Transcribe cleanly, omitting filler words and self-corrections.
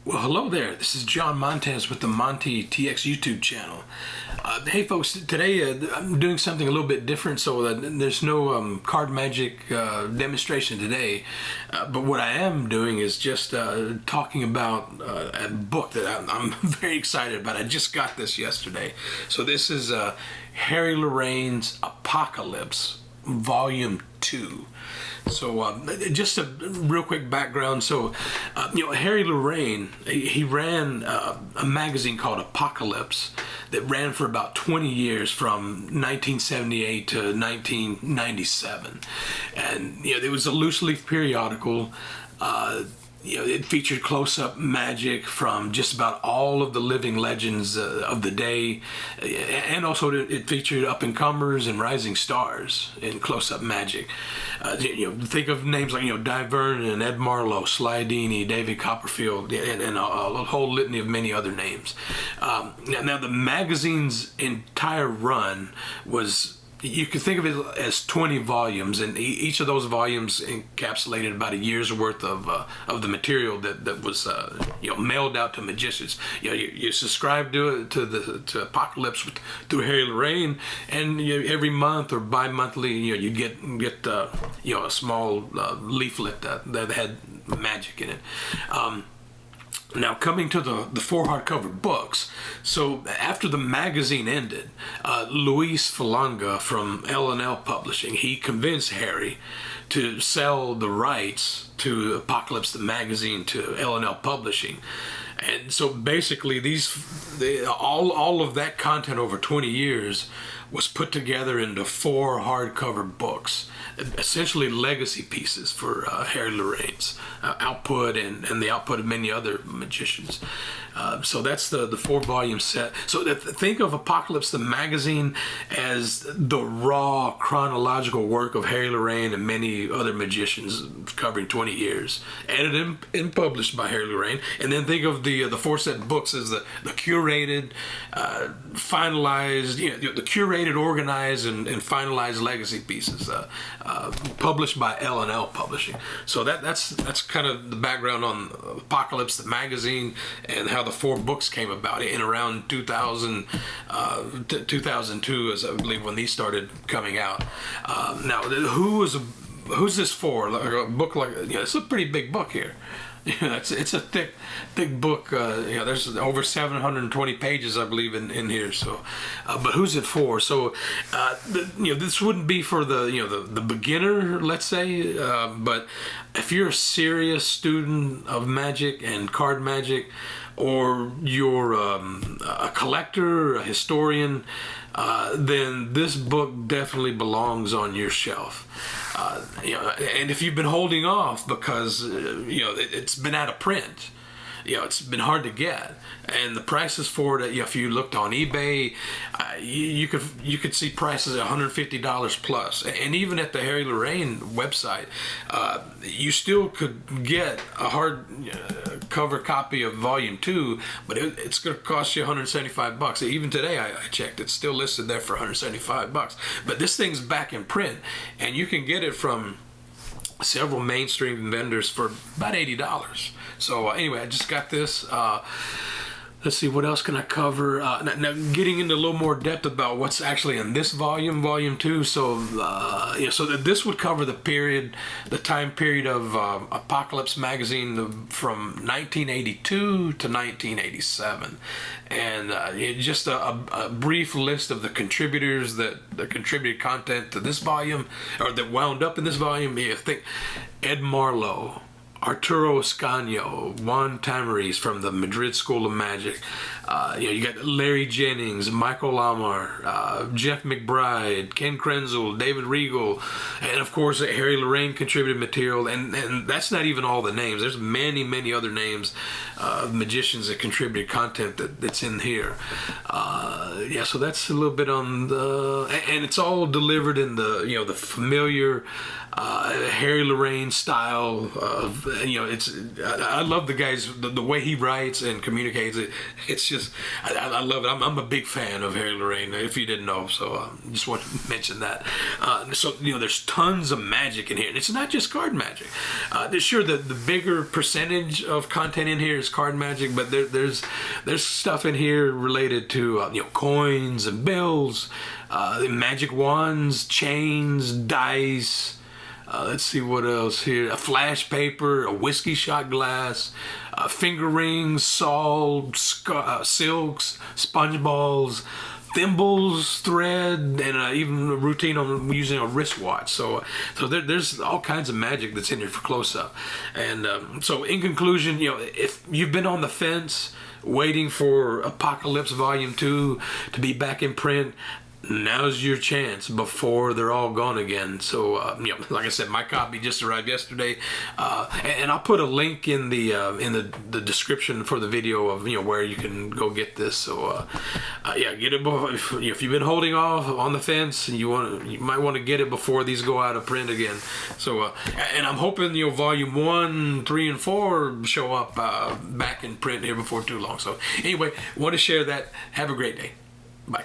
Well, hello there. This is John Montez with the Monty TX YouTube channel. Hey folks, today I'm doing something a little bit different, so there's no card magic demonstration today. But what I am doing is just talking about a book that I'm very excited about. I just got this yesterday. So this is Harry Lorayne's Apocalypse Vol2. So just a real quick background. So, Harry Lorayne, he ran a magazine called Apocalypse that ran for about 20 years from 1978 to 1997. And, it was a loose leaf periodical. It featured close-up magic from just about all of the living legends of the day, and also it featured up-and-comers and rising stars in close-up magic. Think of names like Di Vernon, Ed Marlowe, Sly Dini, David Copperfield, and a whole litany of many other names. Now the magazine's entire run was, you can think of it as 20 volumes, and each of those volumes encapsulated about a year's worth of the material that was mailed out to magicians. You subscribe to Apocalypse through Harry Lorayne, and every month or bi-monthly you get a small leaflet that had magic in it. Now, coming to the 4 hardcover books, so after the magazine ended, Luis Falanga from L&L Publishing, he convinced Harry to sell the rights to Apocalypse the magazine to L&L Publishing. And so basically all of that content over 20 years was put together into 4 hardcover books, essentially legacy pieces for Harry Lorayne's output and the output of many other magicians. So that's the 4-volume set. So think of Apocalypse the magazine as the raw chronological work of Harry Lorayne and many other magicians covering 20 years, edited and published by Harry Lorayne. And then think of the 4-set books as the curated, finalized, the curated, organized, and finalized legacy pieces published by L&L Publishing. So that's kind of the background on Apocalypse the magazine and how the 4 books came about in around 2000 to 2002, as I believe, when these started coming out. Now, who's this for? Like a book like it's a pretty big book here. It's a thick book. There's over 720 pages, I believe, in here. So, but who's it for? So, this wouldn't be for the beginner, let's say. But if you're a serious student of magic and card magic, or you're a collector, a historian, then this book definitely belongs on your shelf. And if you've been holding off because it's been out of print, it's been hard to get, and the prices for it, if you looked on eBay, you could see prices at $150 plus, and even at the Harry Lorayne website, you still could get a hard cover copy of Volume 2, but it's going to cost you $175. Even today, I checked, it's still listed there for $175. But this thing's back in print, and you can get it from several mainstream vendors for about $80. So anyway, I just got this. Let's see, what else can I cover? Now getting into a little more depth about what's actually in this volume, Volume 2. So, so that this would cover the time period of Apocalypse magazine from 1982 to 1987, and just a brief list of the contributors that contributed content to this volume, or that wound up in this volume. You think Ed Marlowe, Arturo Ascanio, Juan Tamariz from the Madrid School of Magic. You got Larry Jennings, Michael Lamar, Jeff McBride, Ken Krenzel, David Regal, and of course Harry Lorayne contributed material. And that's not even all the names. There's many other names of magicians that contributed content that's in here. So that's a little bit on and it's all delivered in the the familiar Harry Lorayne style of you know, I love the guy's the way he writes and communicates it. It's just I love it. I'm a big fan of Harry Lorayne, if you didn't know. So just want to mention that. So you know, there's tons of magic in here, and it's not just card magic. Sure, the bigger percentage of content in here is card magic, but there's stuff in here related to you know, coins and bills, magic wands, chains, dice. Let's see what else here. A flash paper, a whiskey shot glass, finger rings, salt, silks, sponge balls, thimbles, thread, and even a routine on using a wristwatch. So there's all kinds of magic that's in here for close-up. And so in conclusion, you know, if you've been on the fence waiting for Apocalypse Vol2 to be back in print, now's your chance before they're all gone again. So you know, like I said, my copy just arrived yesterday, and I'll put a link in the description for the video of, you know, where you can go get this. So yeah, get it if you've been holding off on the fence, and you might want to get it before these go out of print again. So and I'm hoping, you know, volume 1, 3, and 4 show up back in print here before too long. So anyway, want to share that. Have a great day. Bye.